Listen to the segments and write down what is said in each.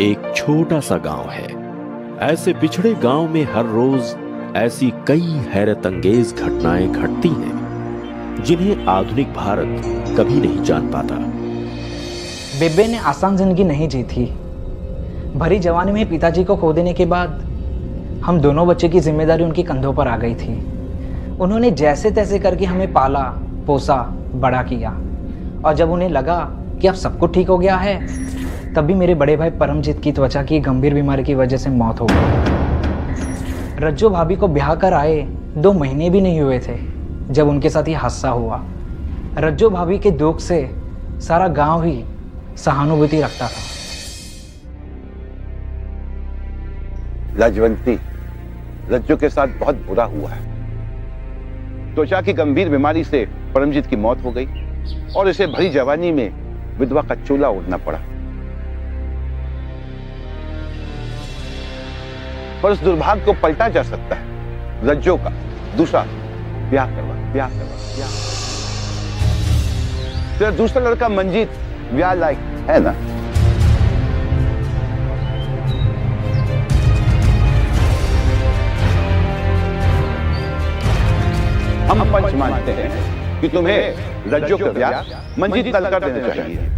एक छोटा सा गांव है। ऐसे पिछड़े गांव में हर रोज ऐसी कई हैरत अंगेज घटनाएं घटती हैं जिन्हें आधुनिक भारत कभी नहीं जान पाता। बेबे ने आसान जिंदगी नहीं जी थी। भरी जवानी में पिताजी को खो देने के बाद हम दोनों बच्चे की जिम्मेदारी उनके कंधों पर आ गई थी। उन्होंने जैसे तैसे करके हमें पाला, पोसा, बड़ा किया और जब उन्हें लगा कि अब सब कुछ ठीक हो गया है, तभी मेरे बड़े भाई परमजीत की त्वचा की गंभीर बीमारी की वजह से मौत हो गई। रज्जो भाभी को ब्याह कर आए 2 महीने भी नहीं हुए थे जब उनके साथ ये हादसा हुआ। रज्जो भाभी के दुख से सारा गांव ही सहानुभूति रखता था। लाजवंती, रज्जो के साथ बहुत बुरा हुआ है। त्वचा की गंभीर बीमारी से परमजीत की मौत हो गई और इसे भरी जवानी में विधवा का चोला ओढ़ना पड़ा। पर उस दुर्भाग्य को पलटा जा सकता है। रज्जो का दूसरा ब्याह करवा। तेरा दूसरा लड़का मंजीत ब्याह लायक है ना? हम पंच मानते हैं कि तुम्हें रज्जो का ब्याह मंजीत से कर देना चाहिए।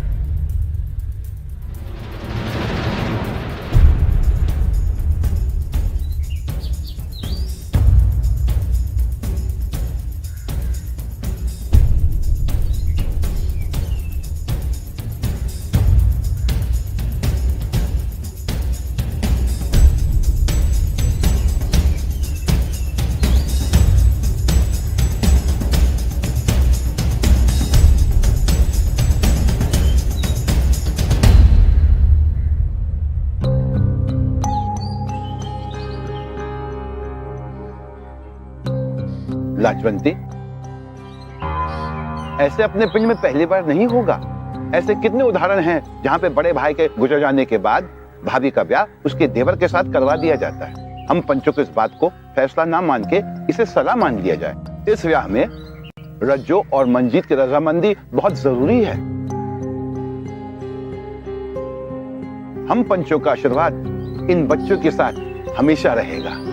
लाजवंती, ऐसे अपने पिंड में पहली बार नहीं होगा। ऐसे कितने उदाहरण हैं जहां पे बड़े भाई के गुजर जाने के बाद भाभी का ब्याह उसके देवर के साथ करवा दिया जाता है। हम पंचों को इस बात को फैसला ना मान के इसे सलाह मान लिया जाए। इस ब्याह में रज्जो और मंजीत की रजामंदी बहुत जरूरी है। हम पंचों का आशीर्वाद इन बच्चों के साथ हमेशा रहेगा।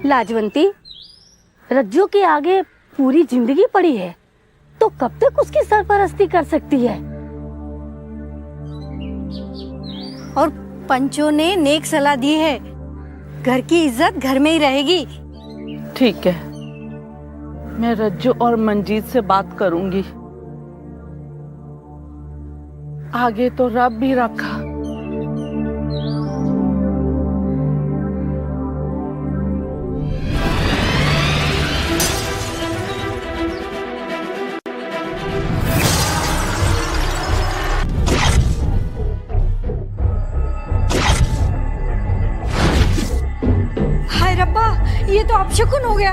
लाजवंती, रज्जो के आगे पूरी जिंदगी पड़ी है तो कब तक उसकी सरपरस्ती कर सकती है? और पंचों ने नेक सलाह दी है, घर की इज्जत घर में ही रहेगी। ठीक है, मैं रज्जो और मंजीत से बात करूंगी। आगे तो रब भी रखा। ये तो अपशकुन हो गया।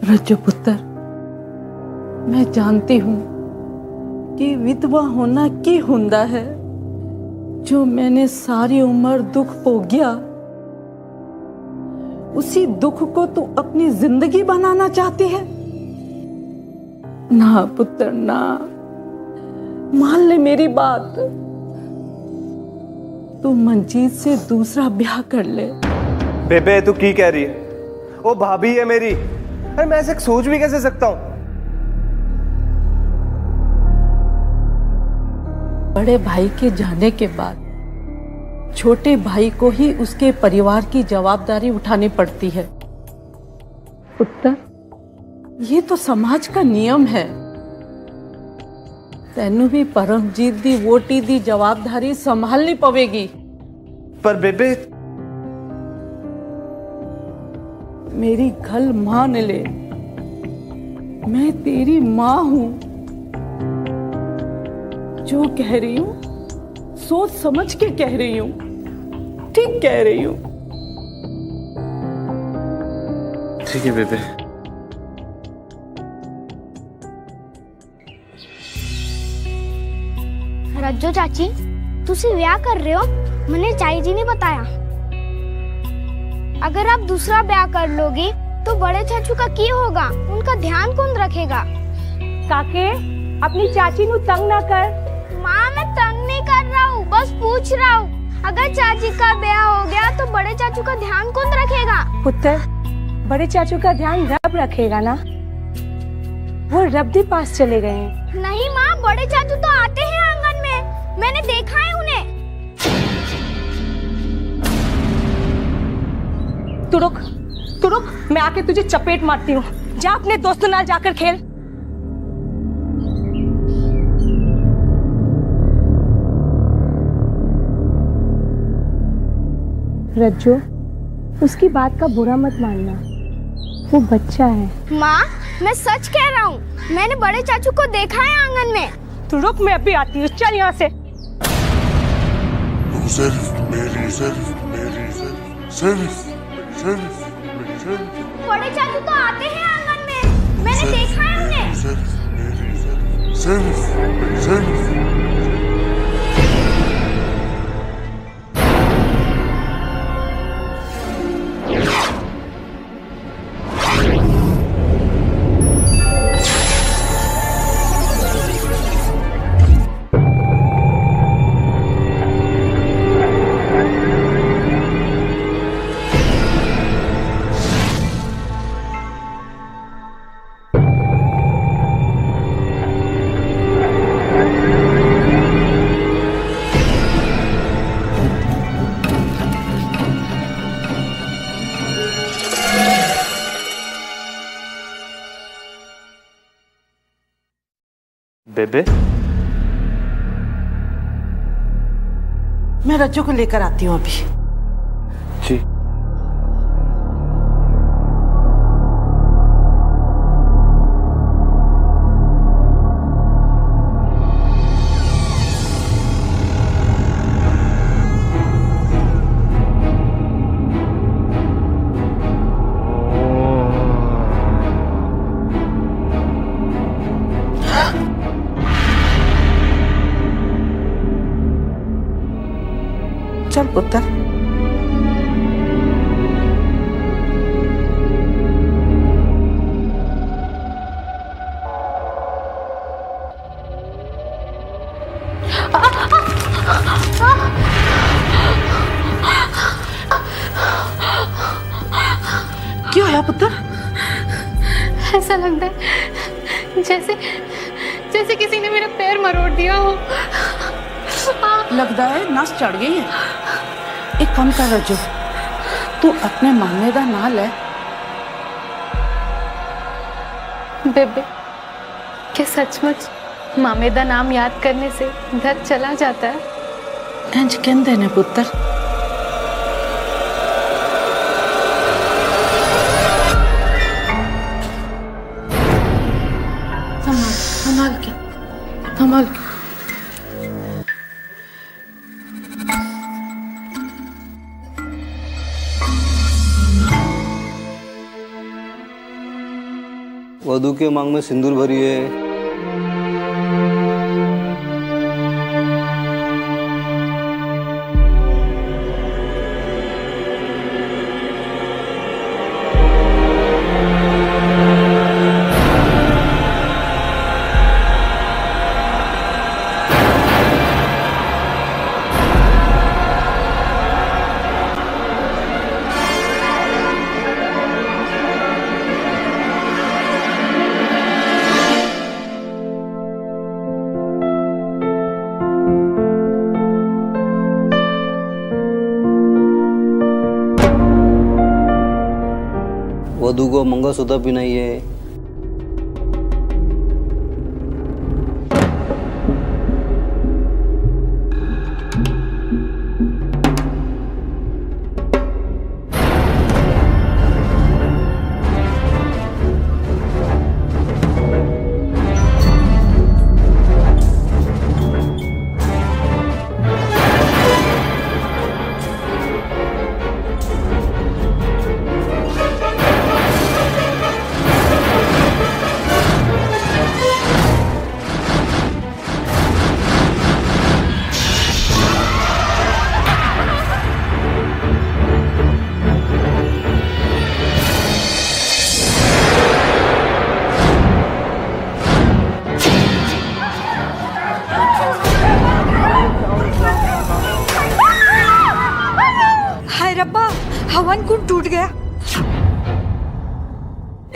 रज्जो पुत्र, मैं जानती हूँ कि विधवा होना की हुंदा है। जो मैंने सारी उम्र दुख भोग्या, उसी दुख को तू अपनी जिंदगी बनाना चाहती है? ना पुत्र ना, मान ले मेरी बात। तू मंजीत से दूसरा ब्याह कर ले। बेबे तू की कह रही है? वो भाभी है मेरी। अरे मैं ऐसे सोच भी कैसे सकता हूं? बड़े भाई के जाने के बाद छोटे भाई को ही उसके परिवार की जवाबदारी उठानी पड़ती है। पुत्र, ये तो समाज का नियम है। तेनू भी परमजीत दी वोटी दी जवाबदारी संभालनी पवेगी। पर बेबे, मेरी गल मान ले, मैं तेरी मां हूं। जो कह रही हूं सोच समझ के कह रही हूं, ठीक कह रही हूं। ठीक है बेबे। रज्जो चाची, तुसी ब्याह कर रहे हो? मैंने चाई जी ने बताया। अगर आप दूसरा ब्याह कर लोगी तो बड़े चाचू का की होगा? उनका ध्यान कौन रखेगा? काके, अपनी चाची नु तंग ना कर। माँ, मैं तंग नहीं कर रहा हूँ, बस पूछ रहा हूँ। अगर चाची का ब्याह हो गया तो बड़े चाचू का ध्यान कौन रखेगा? पुत्र, बड़े चाचू का ध्यान रब रखेगा ना। वो रब के पास चले गए हैं। नहीं माँ, बड़े चाचू तो आते हैं आंगन में, मैंने देखा है उन्हें। तू रुक, मैं आके तुझे चपेट मारती हूँ। जा अपने दोस्तों नाल जाकर खेल। रज्जो, उसकी बात का बुरा मत मानना, वो बच्चा है। माँ, मैं सच कह रहा हूँ, मैंने बड़े चाचू को देखा है आंगन में। तू रुक, मैं अभी आती हूँ। चल यहाँ से। बड़े चाचू तो आते हैं आंगन में, मैंने देखा है उन्हें। बेबे, मैं रज्जू को लेकर आती हूँ अभी। जी। चल पुत्र। क्यों है पुत्र? ऐसा लगता है जैसे किसी ने मेरा पैर मरोड़ दिया हो। लगता है नस चढ़ गई है। एक काम कर रज्जो, तू अपने मामे का नाम ले। बेबे, क्या सचमुच मामे का नाम याद करने से दर्द चला जाता है? इंज कहंदे ने पुत्र। संभाल के। वधू के मांग में सिंदूर भरी है। वधू को मंगलसूत्र पहनाइए।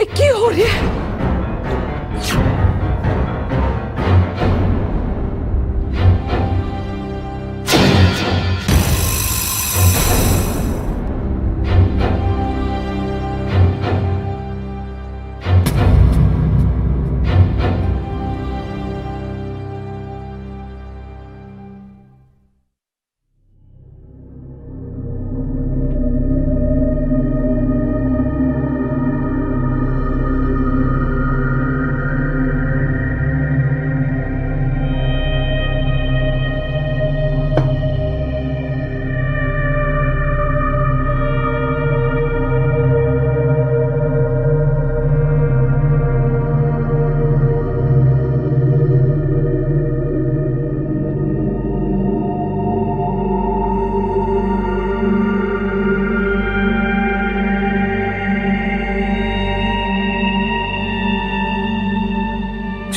की हो रही है?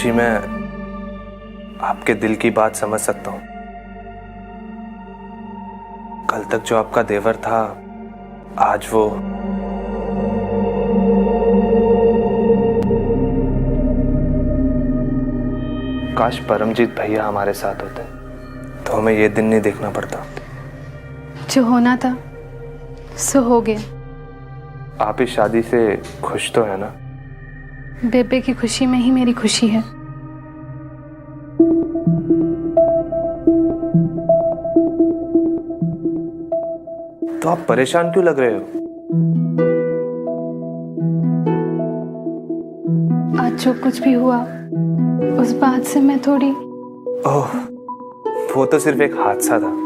जी मैं आपके दिल की बात समझ सकता हूं। कल तक जो आपका देवर था, आज वो काश परमजीत भैया हमारे साथ होते तो हमें ये दिन नहीं देखना पड़ता। जो होना था सो हो गया। आप इस शादी से खुश तो है ना? बेबे की खुशी में ही मेरी खुशी है। तो आप परेशान क्यों लग रहे हो? आज जो कुछ भी हुआ उस बात से मैं थोड़ी ओह, वो तो सिर्फ एक हादसा था।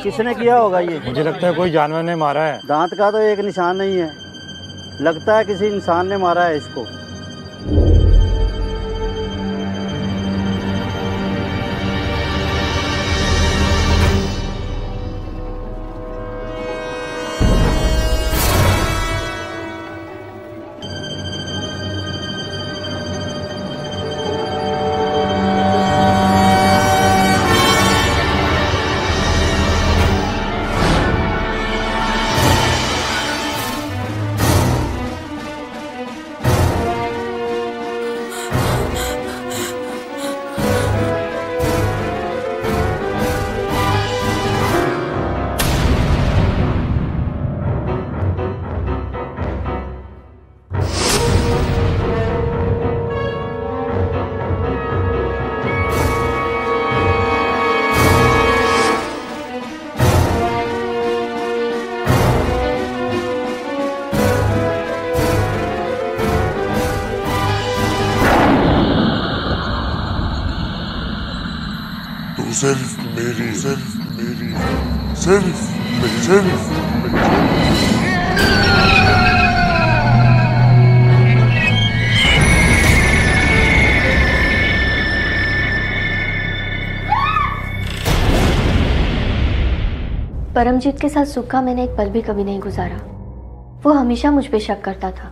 किसने किया होगा ये? मुझे लगता है कोई जानवर ने मारा है। दांत का तो एक निशान नहीं है, लगता है किसी इंसान ने मारा है इसको। सिर्फ मेरी, सिर्फ मेरी, सिर्फ मेरी, सिर्फ मेरी। परमजीत के साथ सुख का मैंने एक पल भी कभी नहीं गुजारा। वो हमेशा मुझ पे शक करता था।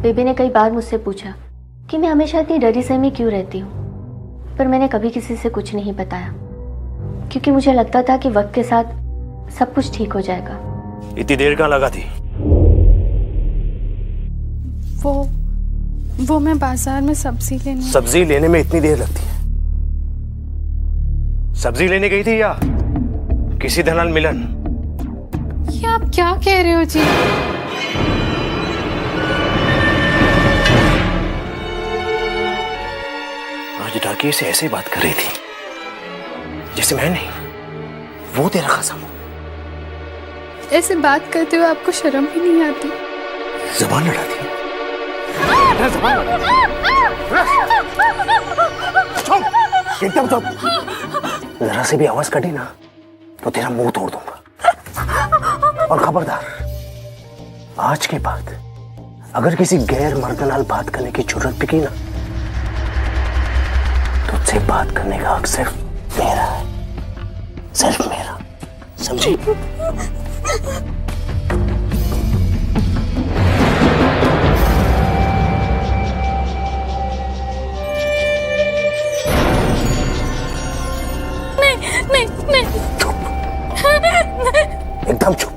बेबे ने कई बार मुझसे पूछा कि मैं हमेशा इतनी डरी सहमी क्यों रहती हूँ, पर मैंने कभी किसी से कुछ नहीं बताया, क्योंकि मुझे लगता था कि वक्त के साथ सब कुछ ठीक हो जाएगा। इतनी देर कहाँ लगा थी? वो मैं बाजार में सब्जी लेने में इतनी देर लगती है? सब्जी लेने गई थी या किसी दलाल मिलन? ये आप क्या कह रहे हो जी? आज डाकिये से ऐसे बात कर रही थी जैसे मैं नहीं, वो तेरा खसम हो। ऐसे बात करते हुए आपको शर्म भी नहीं आती? जबान लड़ाती है। एकदम चुप। जरा से भी आवाज कटी ना तो तेरा मुंह तोड़ दूंगा। और खबरदार, आज के बाद अगर किसी गैर मर्द नाल बात करने की जरूरत भी की ना, तो तुझसे बात करने का हक सिर्फ मेरा है, सिर्फ मेरा, समझी? नहीं। चुप, एकदम चुप।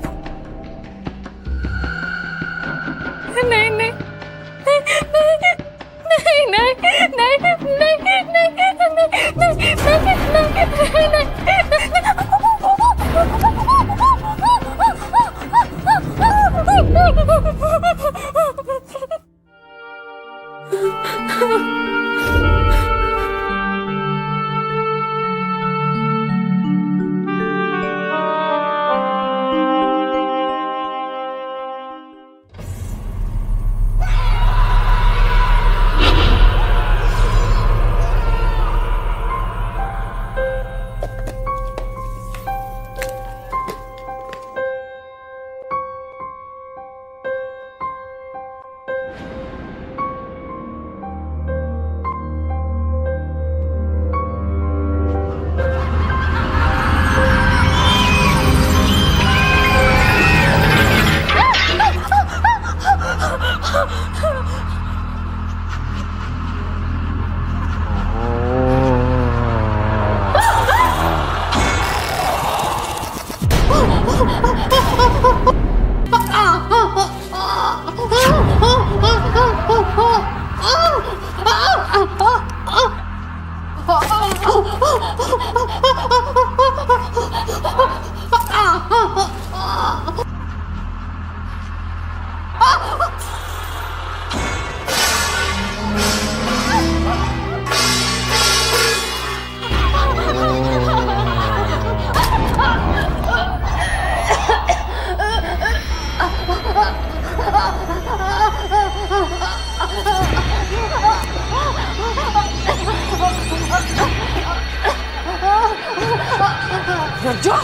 रज्जो,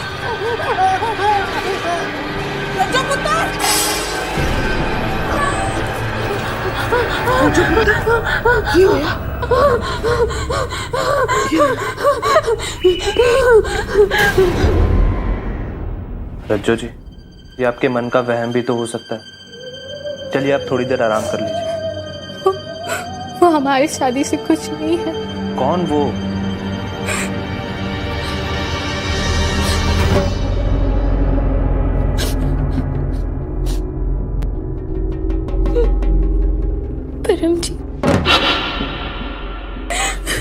रज्जो पुत्र, रज्जो पुत्र, क्यों हुआ? रज्जो जी, ये आपके मन का वहम भी तो हो सकता है। चलिए आप थोड़ी देर आराम कर लीजिए। वो हमारी शादी से कुछ नहीं है। कौन वो? परम जी।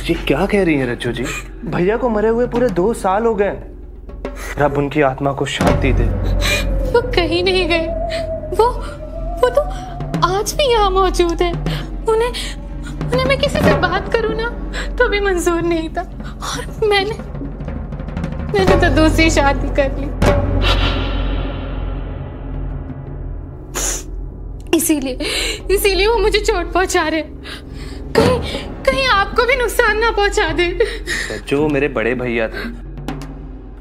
जी क्या कह रही हैं रज्जो जी? भैया को मरे हुए पूरे 2 साल हो गए। रब उनकी आत्मा को शांति दे। वो कहीं नहीं गए। वो तो आज भी यहाँ मौजूद है। उन्हें मैं किसी से बात करूं ना तो भी मंजूर नहीं था। और मैंने तो दूसरी शादी कर ली। इसीलिए वो मुझे चोट पहुंचा रहे। कहीं आपको भी कोई नुकसान ना पहुंचा दे। जो मेरे बड़े भैया थे,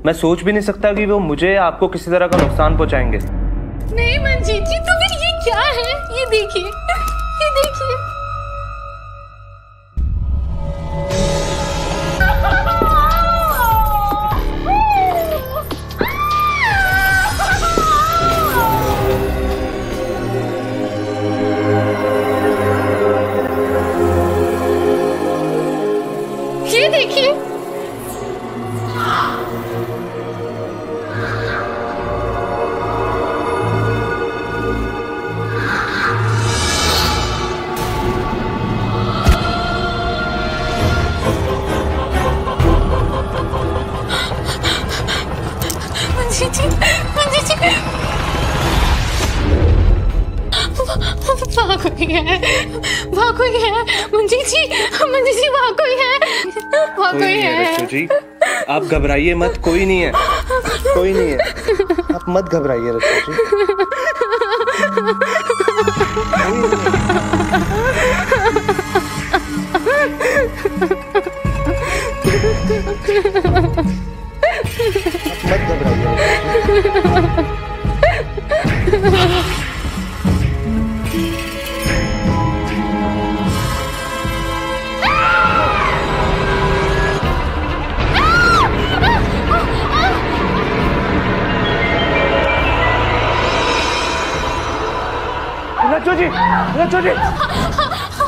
मैं सोच भी नहीं सकता कि वो मुझे आपको किसी तरह का नुकसान पहुंचाएंगे। नहीं मंजीत जी, तो फिर ये क्या है? ये देखिए, ये देखिए। ये देखिए। वहाँ कोई है, वहाँ कोई है मंजीत जी, वहाँ कोई है, वहाँ कोई है। रज्जू जी, आप घबराइए मत, कोई नहीं है, कोई नहीं है, आप मत घबराइए रज्जू जी। मत घबराइए। रज्जू जी, रज्जू जी,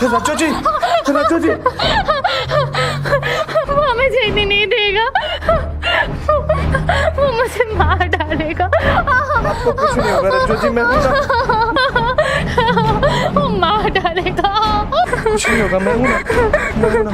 रज्जू जी, रज्जू जी, वो हमें जीने नहीं देगा, वो मुझे मार डालेगा। आपको कुछ नहीं होगा रज्जू जी, मैं हूं ना। वो मार डालेगा। कुछ नहीं होगा, मैं हूं ना, मैं हूं ना।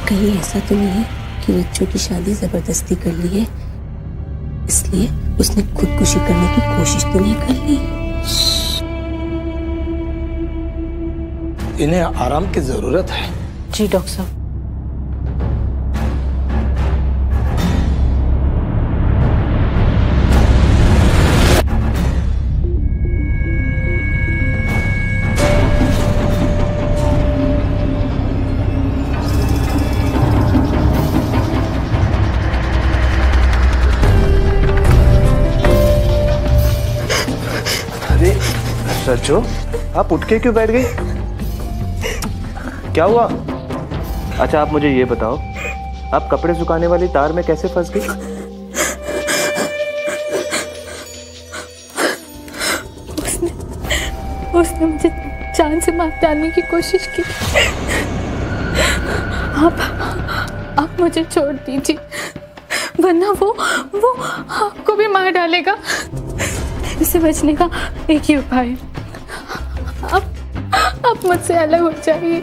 कहीं ऐसा तो नहीं है कि रज्जू की शादी जबरदस्ती कर ली है, इसलिए उसने खुदकुशी करने की कोशिश तो नहीं कर ली? इन्हें आराम की जरूरत है। जी डॉक्टर साहब। रज्जू, आप उठ के क्यों बैठ गई? क्या हुआ? अच्छा आप मुझे ये बताओ, आप कपड़े सुखाने वाली तार में कैसे फंस गई? उसने मुझे जान से मार डालने की कोशिश की। आप मुझे छोड़ दीजिए, वरना वो आपको भी मार डालेगा। इससे बचने का एक ही उपाय है, आप मुझसे अलग हो जाइए।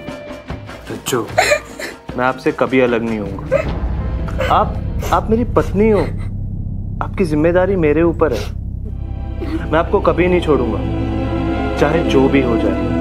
रज्जू, मैं आपसे कभी अलग नहीं होऊंगा। आप मेरी पत्नी हो, आपकी जिम्मेदारी मेरे ऊपर है। मैं आपको कभी नहीं छोड़ूंगा, चाहे जो भी हो जाए।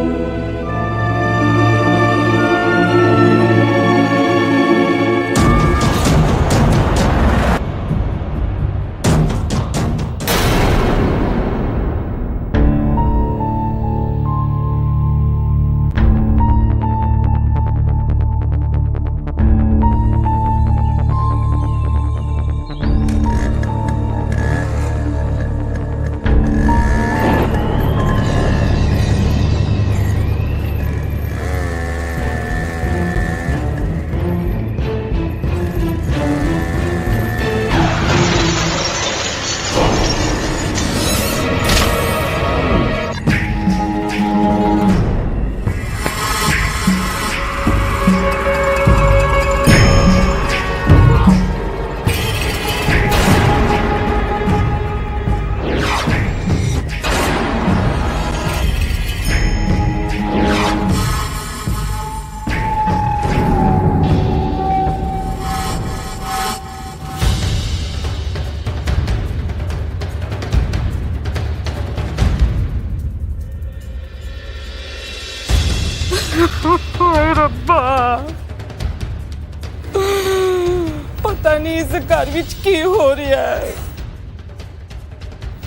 पता नहीं इस घर विच की हो रहा है।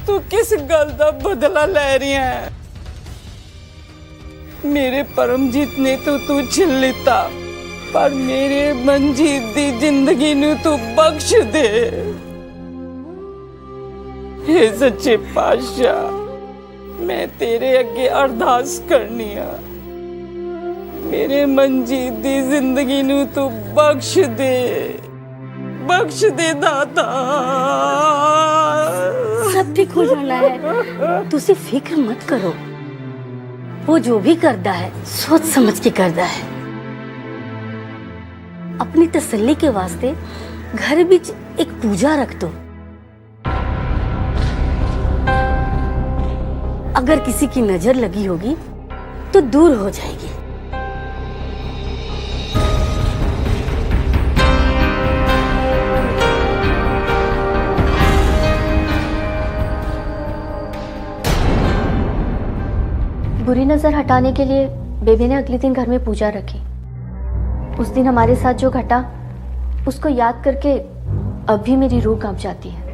तू किस गल दा बदला ले रही है? मेरे परमजीत ने तो तू छिल लिता, पर मेरे मनजीत दी जिंदगी नू तू बख्श दे। हे सच्चे पातशाह, मैं तेरे अगे अरदास करनी आ, मेरे मनजीत दी जिंदगी नू तू बख्श दे दाता। सब ठीक हो जाना है, तुसी फिक्र मत करो। वो जो भी करता है सोच समझ के करता है। अपनी तसल्ली के वास्ते घर बीच एक पूजा रख दो। अगर किसी की नजर लगी होगी तो दूर हो जाएगी। बुरी नजर हटाने के लिए बेबी ने अगले दिन घर में पूजा रखी। उस दिन हमारे साथ जो घटा उसको याद करके अब भी मेरी रूह कांप जाती है।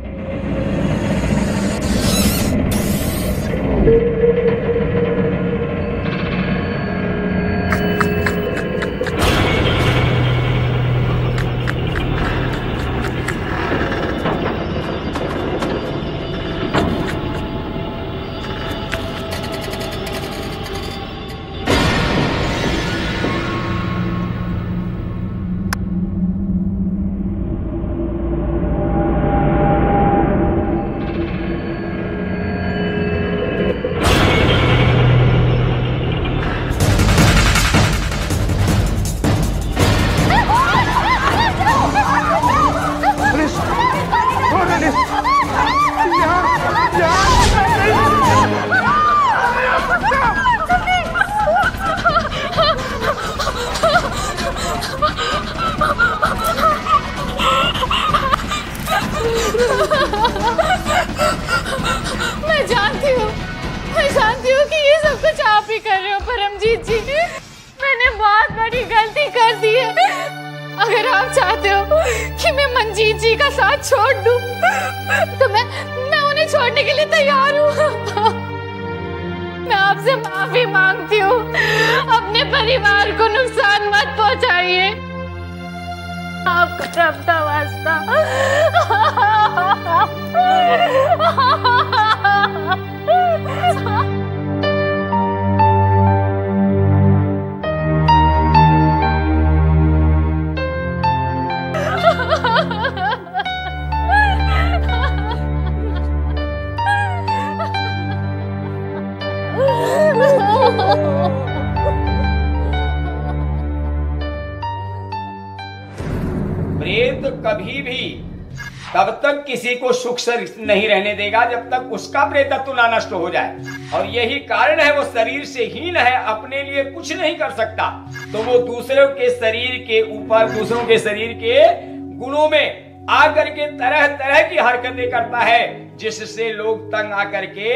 मैं जानती हूँ कि ये सब कुछ आप ही कर रहे हो परमजीत जी। मैंने बहुत बड़ी गलती कर दी है। अगर आप चाहते हो कि मैं मनजीत जी का साथ छोड़ दूं, तो मैं उन्हें छोड़ने के लिए तैयार हूँ। मैं आपसे माफी मांगती हूँ। अपने परिवार को नुकसान मत पहुंचाइए। आपको रब दा वास्ता। प्रेत कभी भी तब तक किसी को सुख से नहीं रहने देगा जब तक उसका प्रेतत्व ना नष्ट हो जाए। और यही कारण है वो शरीर से हीन है, अपने लिए कुछ नहीं कर सकता, तो वो दूसरों के शरीर के ऊपर, दूसरों के शरीर के गुणों में आकर के तरह तरह की हरकतें करता है, जिससे लोग तंग आकर के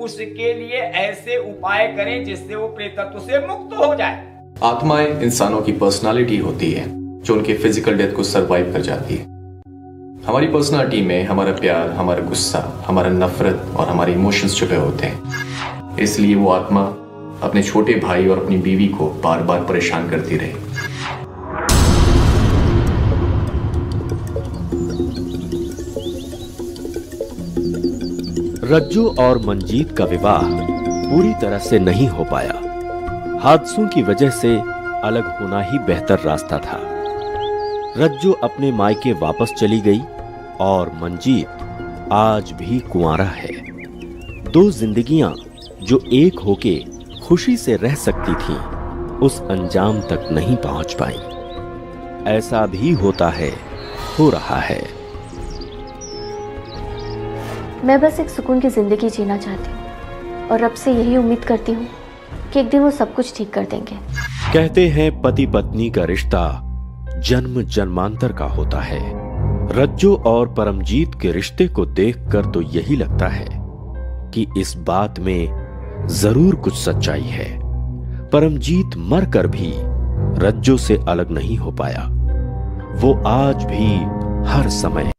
उसके लिए ऐसे उपाय करें जिससे वो प्रेतत्व से मुक्त हो जाए। आत्माएं इंसानों की पर्सनालिटी होती है जो उनके फिजिकल डेथ को सरवाइव कर जाती है। हमारी पर्सनालिटी में हमारा प्यार, हमारा गुस्सा, हमारा नफरत और हमारे इमोशंस छुपे होते हैं। इसलिए वो आत्मा अपने छोटे भाई और अपनी बीवी को बार बार परेशान करती रही। रज्जू और मंजीत का विवाह पूरी तरह से नहीं हो पाया। हादसों की वजह से अलग होना ही बेहतर रास्ता था। रज्जू अपने मायके वापस चली गई और मंजीत आज भी कुंवारा है। दो जिंदगियां जो एक होके खुशी से रह सकती थीं, उस अंजाम तक नहीं पहुंच पाई। ऐसा भी होता है, हो रहा है। मैं बस एक सुकून की जिंदगी जीना चाहती हूँ और रब से यही उम्मीद करती हूँ कि एक दिन वो सब कुछ ठीक कर देंगे। कहते हैं पति पत्नी का रिश्ता जन्म जन्मांतर का होता है। रज्जू और परमजीत के रिश्ते को देखकर तो यही लगता है कि इस बात में जरूर कुछ सच्चाई है। परमजीत मरकर भी रज्जू से अलग नहीं हो पाया। वो आज भी हर समय